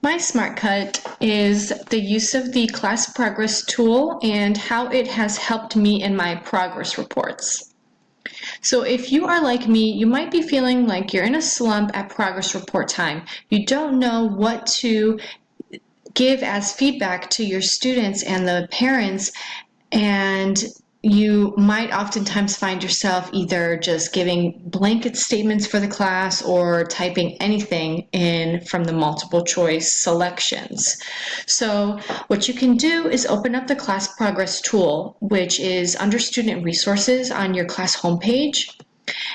My Smartcut is the use of the class progress tool and how it has helped me in my progress reports. So if you are like me, you might be feeling like you're in a slump at progress report time. You don't know what to give as feedback to your students and the parents, and you might oftentimes find yourself either just giving blanket statements for the class or typing anything in from the multiple choice selections. So what you can do is open up the class progress tool, which is under student resources on your class homepage.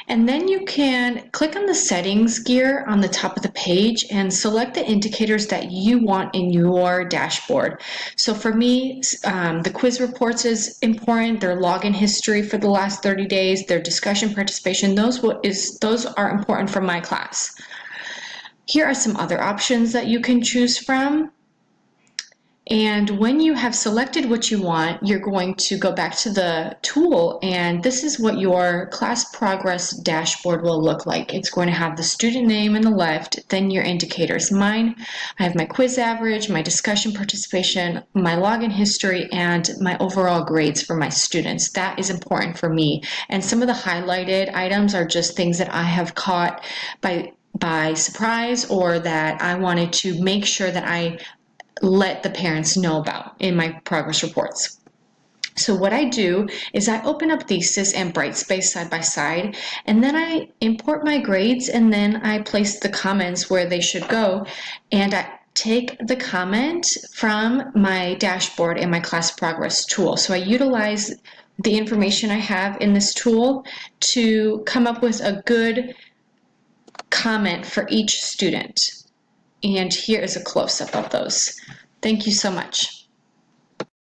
And then you can click on the settings gear on the top of the page and select the indicators that you want in your dashboard. So for me, the quiz reports is important, their login history for the last 30 days, their discussion participation, those are important for my class. Here are some other options that you can choose from. And when you have selected what you want, you're going to go back to the tool, and this is what your class progress dashboard will look like. It's going to have the student name on the left, then your indicators. Mine, I have my quiz average, my discussion participation, my login history, and my overall grades for my students. That is important for me. And some of the highlighted items are just things that I have caught by surprise, or that I wanted to make sure that I let the parents know about in my progress reports. So what I do is I open up Thesis and Brightspace side by side, and then I import my grades, and then I place the comments where they should go, and I take the comment from my dashboard in my class progress tool. So I utilize the information I have in this tool to come up with a good comment for each student. And here is a close-up of those. Thank you so much.